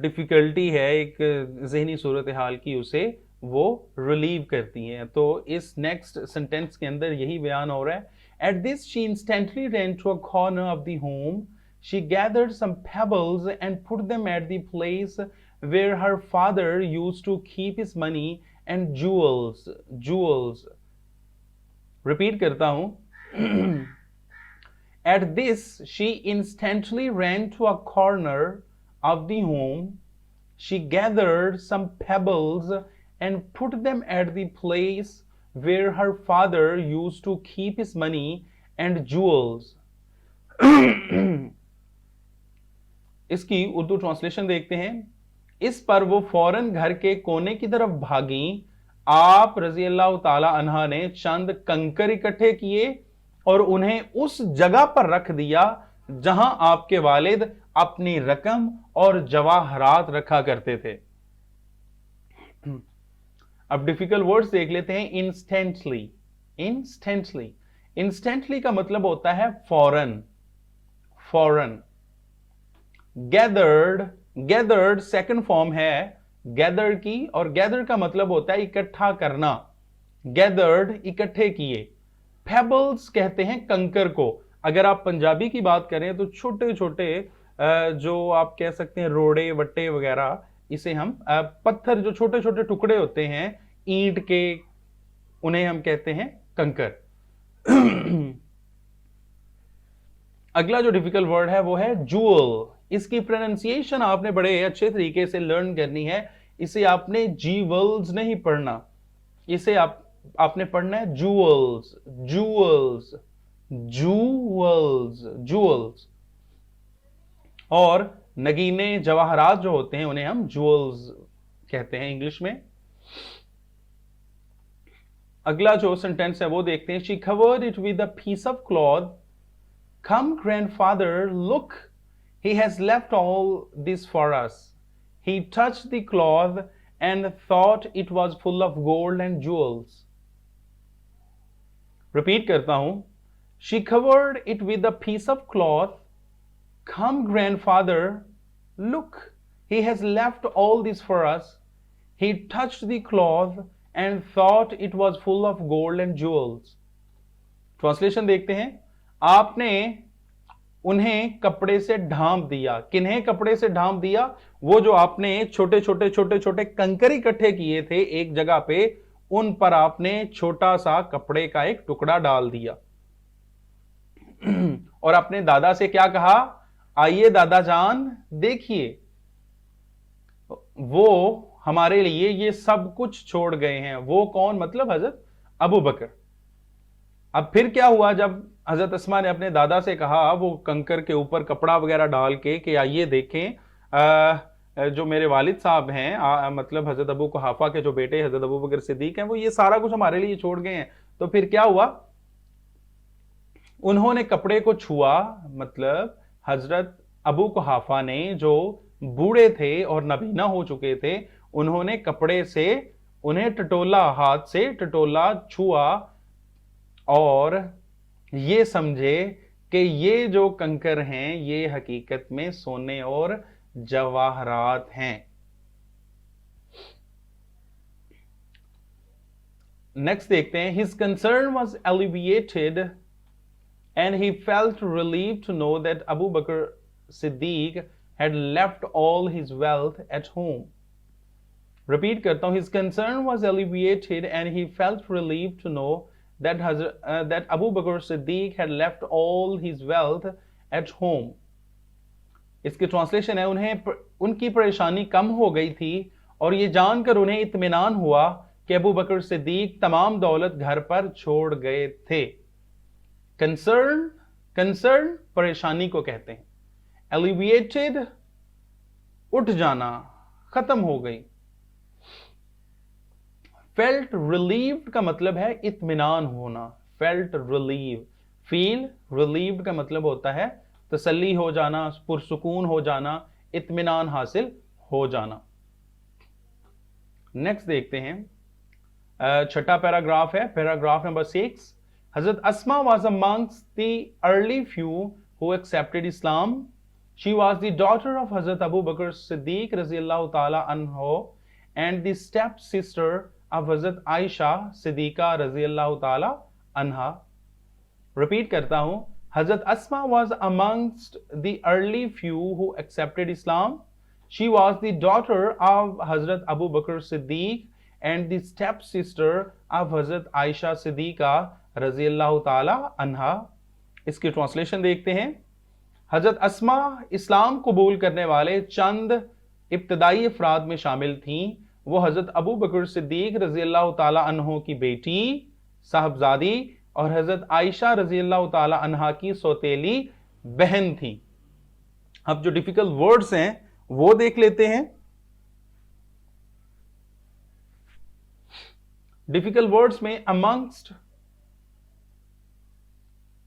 डिफिकल्टी है एक जहनी सूरत हाल की, उसे वो रिलीव करती हैं। तो इस नेक्स्ट सेंटेंस के अंदर यही बयान हो रहा है, at this she instantly ran to a corner of the home. She gathered some pebbles and put them at the place where her father used to keep his money and jewels. Repeat करता हूं, at this she instantly ran to a corner of the home. She gathered some pebbles and put them at the place where her father used to keep his money and jewels. इसकी Urdu translation देखते हैं। इस पर वो फौरन घर के कोने की तरफ भागी। आप रजी अल्लाह ताला अन्हा ने चंद कंकर इकट्ठे किए और उन्हें उस जगह पर रख दिया जहां आपके वालिद अपनी रकम और जवाहरात रखा करते थे। अब डिफिकल्ट वर्ड्स देख लेते हैं। इंस्टेंटली का मतलब होता है फौरन। गैदर्ड सेकंड फॉर्म है गैदर की, और गैदर का मतलब होता है इकट्ठा करना। गैदर्ड इकट्ठे किए। फेबल्स कहते हैं कंकर को। अगर आप पंजाबी की बात करें तो छोटे छोटे जो आप कह सकते हैं रोड़े वट्टे वगैरह, इसे हम पत्थर जो छोटे छोटे टुकड़े होते हैं ईंट के, उन्हें हम कहते हैं कंकर। अगला जो डिफिकल्ट वर्ड है वो है जूअल। इसकी प्रोनाउंसिएशन आपने बड़े अच्छे तरीके से लर्न करनी है। इसे आपने जीवल्स नहीं पढ़ना, इसे आपने पढ़ना है जूअल्स। और नगीने जवाहरात जो होते हैं उन्हें हम जूअल्स कहते हैं इंग्लिश में। अगला जो सेंटेंस है वो देखते हैं। She covered it with a piece of cloth. Come grandfather, look, he has left all this for us. He touched the cloth and thought it was full of gold and jewels. Repeat करता हूं। She covered it with a piece of cloth. Come, grandfather, look, he has left all this for us. He touched the cloth and thought it was full of gold and jewels. Translation देखते हैं। आपने उन्हें कपड़े से ढांप दिया। किन्हें कपड़े से ढांप दिया? वो जो आपने छोटे छोटे कंकर इकट्ठे किए थे एक जगह पे, उन पर आपने छोटा सा कपड़े का एक टुकड़ा डाल दिया। और अपने दादा से क्या कहा? आइए दादा जान, देखिए, वो हमारे लिए ये सब कुछ छोड़ गए हैं। वो कौन? मतलब हजरत अबू बकर। अब फिर क्या हुआ जब हजरत अस्मा ने अपने दादा से कहा, वो कंकर के ऊपर कपड़ा वगैरह डाल के, कि आइए देखें जो मेरे वालिद साहब हैं, मतलब हजरत अबू कुहाफा के जो बेटे हजरत अबू बकर सिद्दीक हैं, वो ये सारा कुछ हमारे लिए छोड़ गए हैं। तो फिर क्या हुआ? उन्होंने कपड़े को छुआ, मतलब हजरत अबू कुहाफा ने, जो बूढ़े थे और नबीना हो चुके थे, उन्होंने कपड़े से उन्हें टटोला, हाथ से टटोला, छुआ, और ये समझे कि ये जो कंकर हैं ये हकीकत में सोने और जवाहरात हैं। नेक्स्ट देखते हैं, his concern was alleviated and he felt relieve to know that Abu Bakr Siddiq had left all his wealth at home. Repeat करता हूं, his concern was alleviated and he felt relieved to know that that Abu Bakr Siddiq had left all his wealth at home. इसकी translation है, उनकी परेशानी कम हो गई थी और ये जानकर उन्हें इत्मीनान हुआ कि अबू बकर सिद्दीक तमाम दौलत घर पर छोड़ गए थे। कंसर्न परेशानी को कहते हैं, एलिविएटेड उठ जाना, खत्म हो गई। फेल्ट रिलीव्ड का मतलब है इत्मीनान होना, फेल्ट रिलीव, फील रिलीव्ड का मतलब होता है तसल्ली हो जाना, पुरसुकून हो जाना, इत्मीनान हासिल हो जाना। नेक्स्ट देखते हैं, छठा पैराग्राफ है, पैराग्राफ नंबर 6। हजरत Asma was amongst the early few who accepted Islam. She was the daughter of Hazrat Abu Bakr Siddiq Raziyallahu Ta'ala Anhu and the step sister of Hazrat Aisha Siddiqa Raziyallahu Ta'ala Anha. Repeat करता हूं, Hazrat Asma was amongst the early few who accepted Islam. She was the daughter of Hazrat Abu Bakr Siddiq and the step sister of Hazrat Aisha Siddiqa Raziyallahu Ta'ala Anha. इसकी translation देखते हैं, हजरत अस्मा इस्लाम कबूल करने वाले चंद इब्तदाई अफराद में शामिल थीं। वो हजरत अबू बकर सिद्दीक रजी अल्लाह ताला अन्हो की बेटी साहबजादी और हजरत आयशा रजी अल्लाह ताला अन्हा की सौतेली बहन थी। अब जो डिफिकल्ट वर्ड्स हैं वो देख लेते हैं। डिफिकल्ट वर्ड्स में अमंगस्ट,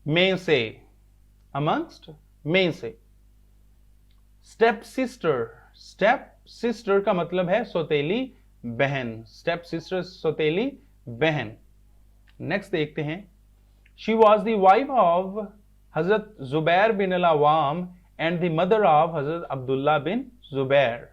में से, अमंगस्ट में से। स्टेप सिस्टर का मतलब है सौतेली बहन, स्टेप सिस्टर सौतेली बहन। नेक्स्ट देखते हैं, she was the wife of Hazrat Zubair bin Al Awam and the mother of Hazrat Abdullah bin Zubair.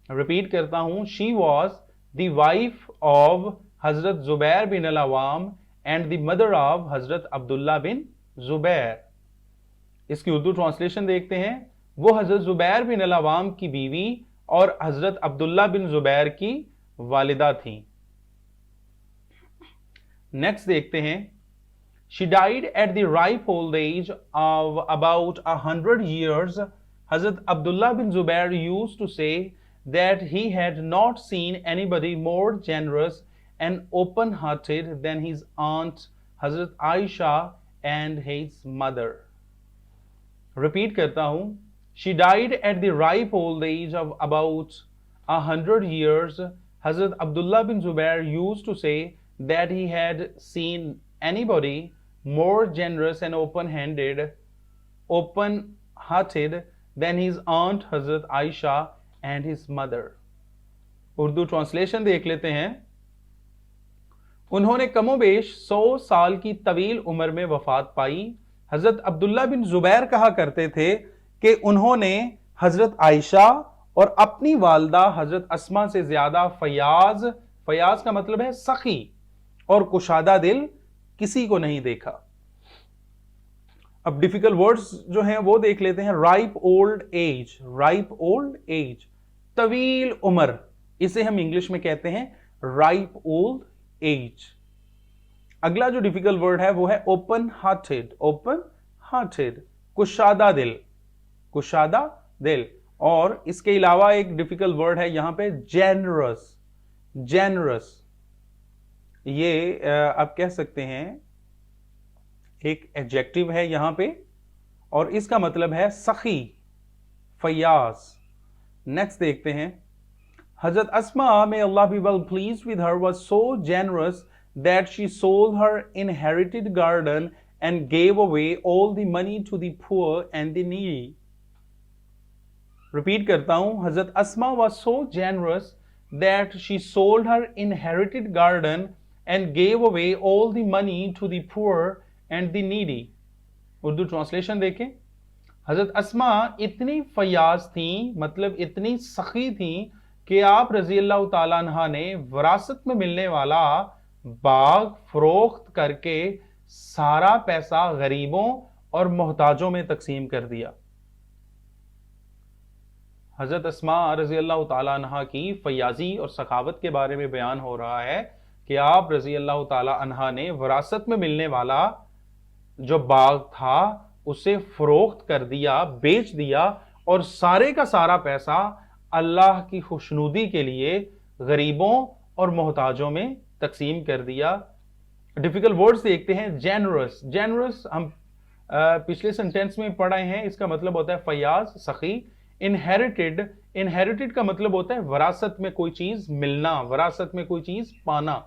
Repeat करता हूं, she was the wife of Hazrat Zubair bin Al Awam and the mother of हजरत अब्दुल्ला बिन जुबैर। इसकी Urdu translation देखते हैं, वो हजरत जुबैर बिन अल अवाम की बीवी और हजरत अब्दुल्ला बिन जुबैर की वालिदा थी। नेक्स्ट देखते हैं, she died at the ripe old age of about 100 years. Hazrat Abdullah bin Zubair used to से that he had not seen anybody more generous and open-hearted than his aunt Hazrat Aisha and his mother. Repeat करता हूं, she died at the ripe old age of about 100 years. Hazrat Abdullah bin Zubair used to say that he had seen anybody more generous and open-hearted than his aunt Hazrat Aisha and his mother. Urdu translation देख लेते हैं, उन्होंने कमोबेश 100 साल की तवील उम्र में वफात पाई। हजरत अब्दुल्ला बिन जुबैर कहा करते थे कि उन्होंने हजरत आयशा और अपनी वालदा हजरत अस्मा से ज्यादा फयाज का मतलब है सखी और कुशादा दिल किसी को नहीं देखा। अब डिफिकल्ट वर्ड्स जो हैं वो देख लेते हैं। Ripe old age, ripe old age, तवील उम्र, इसे हम इंग्लिश में कहते हैं राइप ओल्ड एज। अगला जो डिफिकल्ट वर्ड है वो है ओपन हार्टेड, ओपन हार्टेड, कुशादा दिल, कुशादा दिल। और इसके अलावा एक डिफिकल्ट वर्ड है यहां पे जेनरस, जेनरस, ये आप कह सकते हैं एक एडजेक्टिव है यहां पे और इसका मतलब है सखी, फयाज। नेक्स्ट देखते हैं, हजरत Asma may Allah be well pleased with her was so generous that she sold her inherited garden and gave away all the money to the poor and the needy. Repeat करता हूं, हजरत अस्मा was so generous that she sold her inherited garden and gave away all the money to the poor and the needy. Urdu translation देखें। हजरत अस्मा इतनी फयाज थी, मतलब इतनी सखी थी कि आप रजी अल्लाह ताला अन्हा ने विरासत में मिलने वाला बाग फरोख्त करके सारा पैसा गरीबों और मोहताजों में तकसीम कर दिया। हजरत अस्मा रजी अल्लाह ताला अन्हा की फयाजी और सखावत के बारे में बयान हो रहा है कि आप रजी अल्लाह ताला अन्हा ने विरासत में मिलने वाला जो बाग था उसे फरोख्त कर दिया, बेच दिया, और सारे का सारा पैसा अल्लाह की खुशनुदी के लिए गरीबों और मोहताजों में तकसीम कर दिया। डिफिकल्ट वर्ड्स देखते हैं। जेनरस, जेनरस हम पिछले सेंटेंस में पढ़े हैं, इसका मतलब होता है फयाज, सखी। इनहेरिटेड, इनहेरिटेड का मतलब होता है विरासत में कोई चीज मिलना, विरासत में कोई चीज पाना।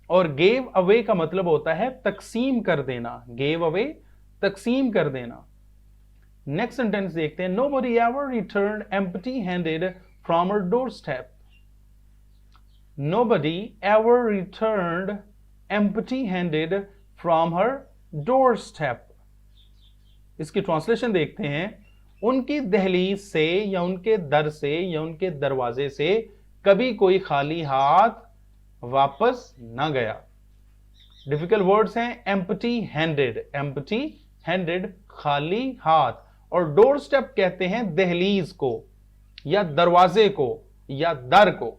और गेव अवे का मतलब होता है तकसीम कर देना, गेव अवे तकसीम कर देना। नेक्स्ट सेंटेंस देखते हैं। Nobody ever returned empty-handed from her doorstep. Nobody ever returned empty-handed from her doorstep. इसकी ट्रांसलेशन देखते हैं। उनकी दहलीज से या उनके दर से या उनके दरवाजे से कभी कोई खाली हाथ वापस ना गया। डिफिकल्ट वर्ड्स हैं। एम्प्टी हैंडेड, एम्प्टी हैंडेड खाली हाथ, और डोर स्टेप कहते हैं दहलीज को या दरवाजे को या दर को।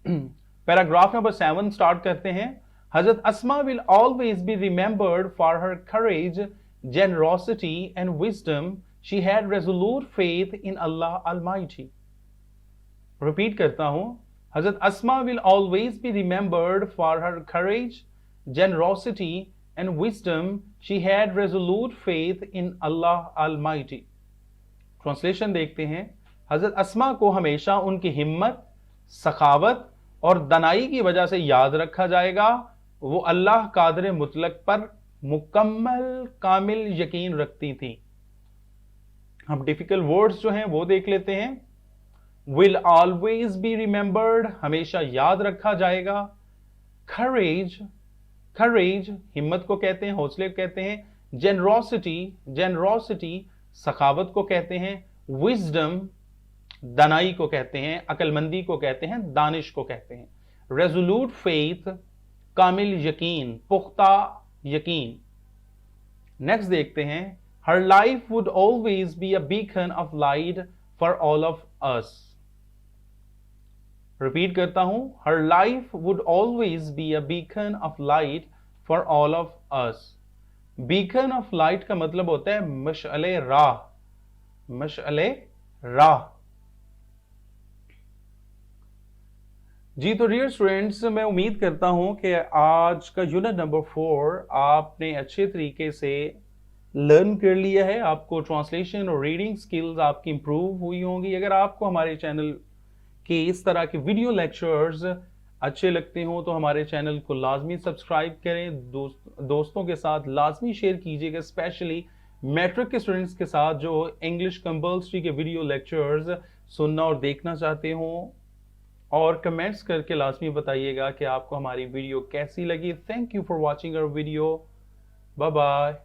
पैराग्राफ नंबर 7 स्टार्ट करते हैं। हजरत Asma will always be remembered for her courage, generosity and wisdom. She had resolute faith in Allah Almighty. Repeat करता हूं। हजरत Asma will always be remembered for her courage, generosity and wisdom. She had resolute faith in Allah Almighty. Translation देखते हैं। हजरत अस्मा को हमेशा उनकी हिम्मत, सखावत और दनाई की वजह से याद रखा जाएगा। वो अल्लाह कादिर मुतलक पर मुकम्मल कामिल यकीन रखती थी। हम डिफिकल्ट वर्ड्स जो हैं वो देख लेते हैं। विल ऑलवेज बी रिमेंबर्ड, हमेशा याद रखा जाएगा। करेज, करेज हिम्मत को कहते हैं, हौसले को कहते हैं। जेनरोसिटी, जेनरोसिटी सखावत को कहते हैं। विजडम दानाई को कहते हैं, अकलमंदी को कहते हैं, दानिश को कहते हैं। रेजोल्यूट फेथ कामिल यकीन, पुख्ता यकीन। नेक्स्ट देखते हैं। हर life would always be a beacon of light for all of us. Repeat करता हूं। हर life would always be a beacon of light for all of us. Beacon of light का मतलब होता है मशअले राह, मशअले राह। जी तो डियर स्टूडेंट्स, मैं उम्मीद करता हूं कि आज का यूनिट नंबर 4 आपने अच्छे तरीके से लर्न कर लिया है। आपको ट्रांसलेशन और रीडिंग स्किल्स आपकी इंप्रूव हुई होंगी। अगर आपको हमारे चैनल के इस तरह के वीडियो लेक्चर्स अच्छे लगते हो तो हमारे चैनल को लाजमी सब्सक्राइब करें, दोस्तों के साथ लाजमी शेयर कीजिएगा, स्पेशली मैट्रिक के स्टूडेंट्स के साथ जो इंग्लिश कंपल्सरी के वीडियो लेक्चर्स सुनना और देखना चाहते हो। और कमेंट्स करके लाजमी बताइएगा कि आपको हमारी वीडियो कैसी लगी। Thank you for watching our video. Bye bye.